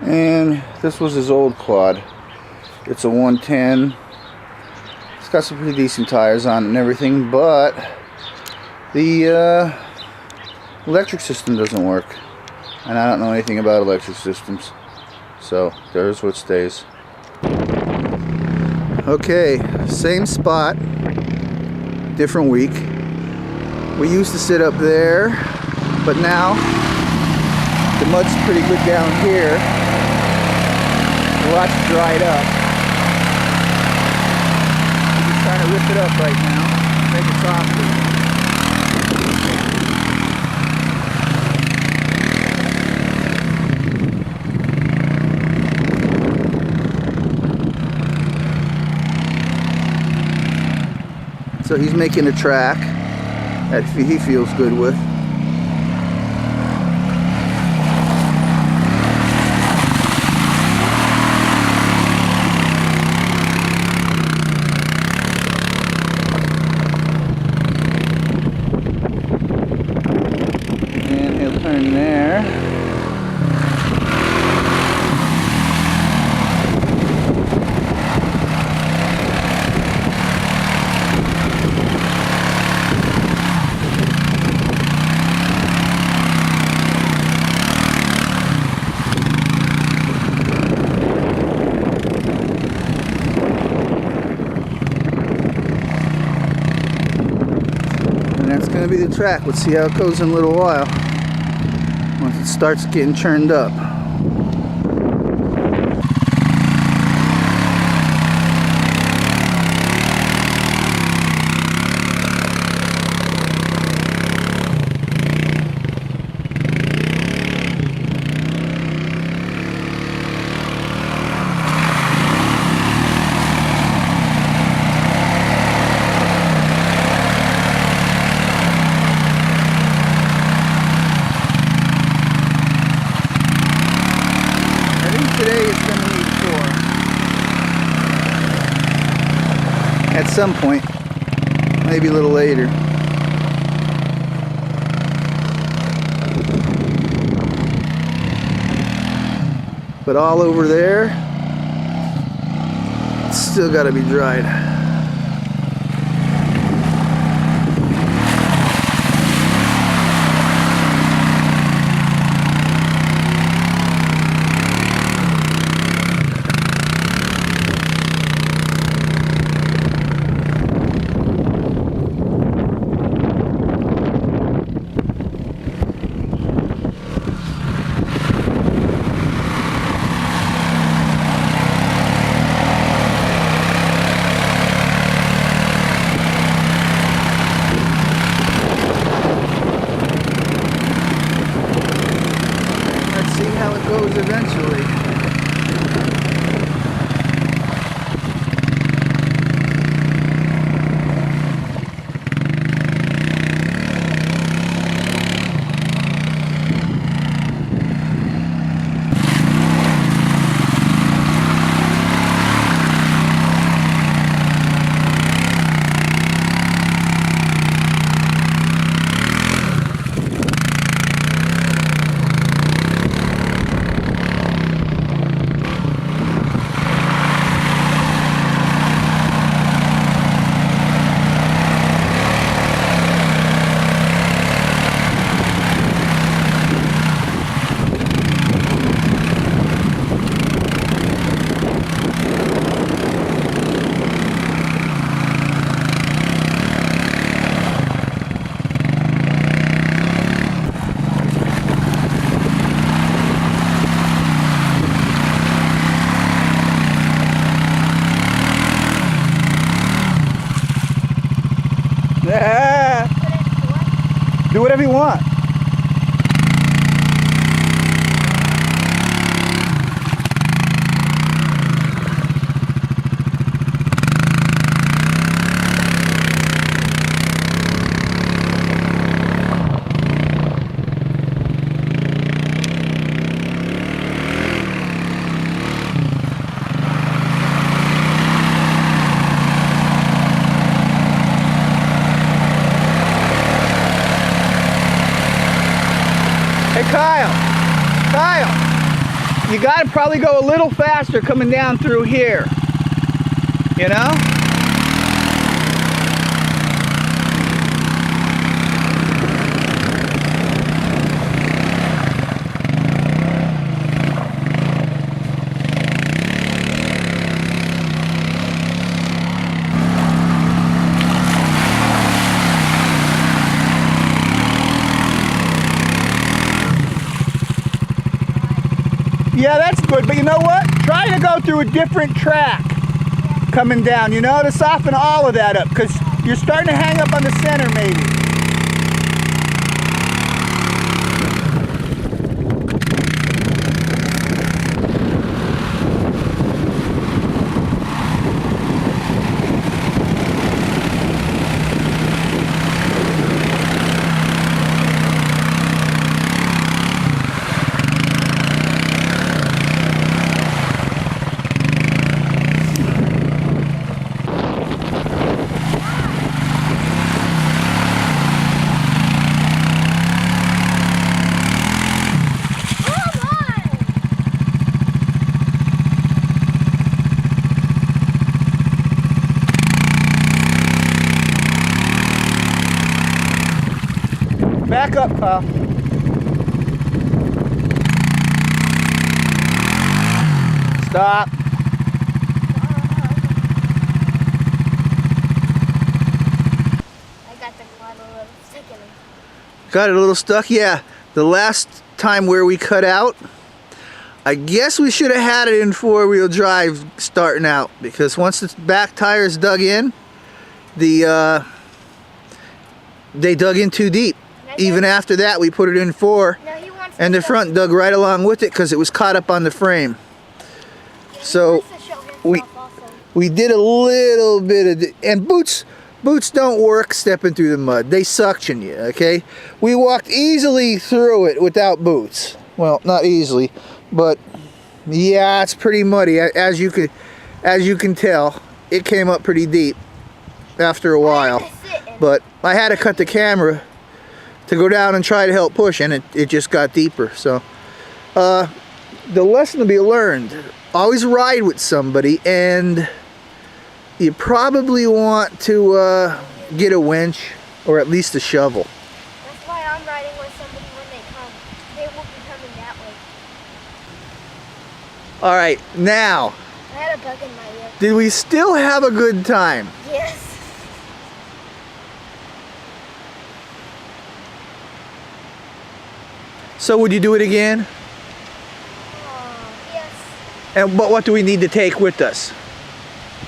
And this was his old quad. It's a 110. It's got some pretty decent tires on it and everything, but the electric system doesn't work. And I don't know anything about electric systems. So there's what stays. Okay, same spot, different week. We used to sit up there, but now the mud's pretty good down here. The lot's dried up. We're just trying to rip it up right now, make it softer. So he's making a track that he feels good with. And he'll turn there. That's going to be the track. Let's see how it goes in a little while once it starts getting churned up. Today it's going to need 4 at some point, maybe a little later. But all over there, it's still got to be dried. Goes eventually. Yeah. Do whatever you want. you got to probably go a little faster coming down through here, you know? Yeah, that's good, but you know what? Try to go through a different track coming down, you know, to soften all of that up, because you're starting to hang up on the center maybe. Back up, Kyle. Stop. I got the quad a little stuck in it. Got it a little stuck? Yeah. The last time where we cut out, I guess we should have had it in four-wheel drive starting out, because once the back tires dug in, they dug in too deep. Even after that, we put it in four, and the front dug right along with it because it was caught up on the frame. So we did a little bit of, and boots don't work stepping through the mud. They suction you, okay? We walked easily through it without boots. Well, not easily, but yeah, it's pretty muddy. As you can tell, it came up pretty deep after a while. But I had to cut the camera to go down and try to help push, and it just got deeper. So the lesson to be learned: always ride with somebody, and you probably want to get a winch or at least a shovel. That's why I'm riding with somebody when they come. They won't be coming that way. All right, now, I had a bug in my ear. did we still have a good time? Yes. So would you do it again? Yes. And but what do we need to take with us?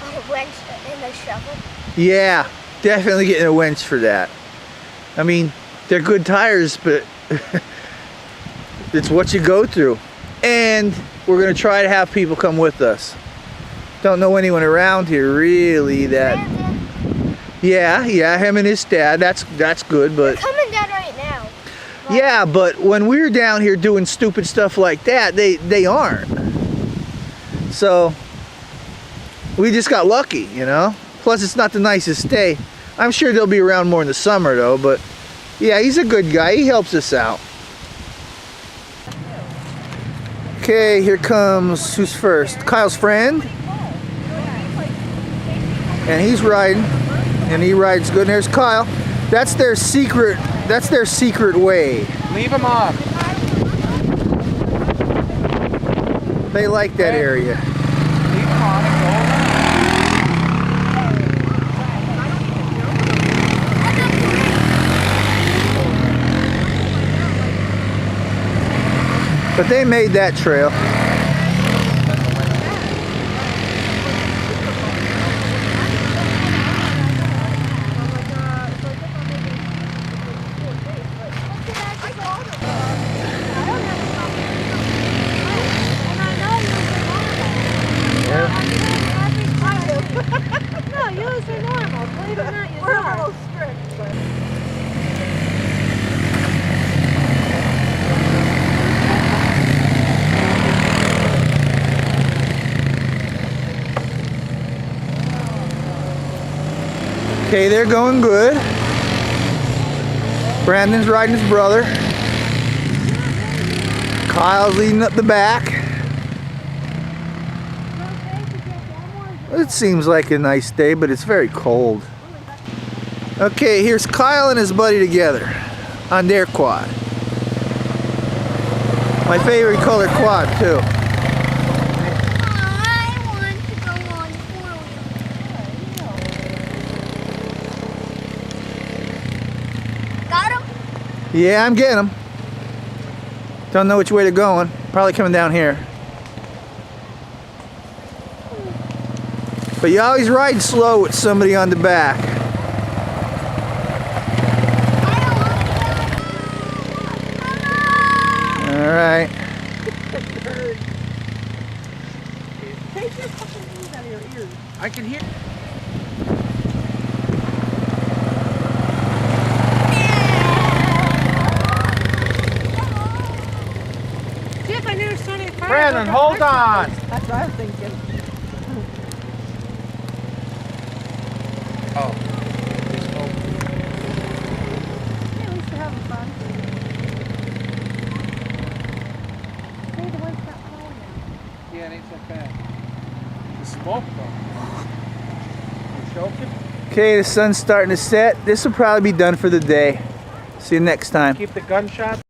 A winch and a shovel. Yeah, definitely getting a winch for that. I mean, they're good tires, but it's what you go through. And we're gonna try to have people come with us. Don't know anyone around here really that. Brandon. Yeah, him and his dad. That's good, but. They're coming down right now. Yeah, but when we're down here doing stupid stuff like that, they aren't. So we just got lucky, you know? Plus it's not the nicest day. I'm sure they'll be around more in the summer though, but yeah, he's a good guy. He helps us out. Okay, here comes, who's first? Kyle's friend. And he's riding, and he rides good. And there's Kyle. That's their secret way. Leave him off. They like that area. Leave him on and go But they made that trail. No, yours are normal. Believe it or not, yours are. We're a little strict, but. Okay, they're going good. Brandon's riding his brother. Kyle's leading up the back. It seems like a nice day, but it's very cold. Okay, here's Kyle and his buddy together on their quad. My favorite color quad too. I want to go on four-wheel. Got him? Yeah, I'm getting them. Don't know which way they're going. Probably coming down here. But you always ride slow with somebody on the back. Alright. Take your fucking hands out of your ears. I can hear. Jeff, I never saw any fire. Brandon, hold on. That's what I was thinking. Oh. Yeah, at least we're having fun. Hey, the one's not falling now. Yeah, it ain't so bad. The smoke though. You choking? Okay, the sun's starting to set. This will probably be done for the day. See you next time. Keep the gunshot.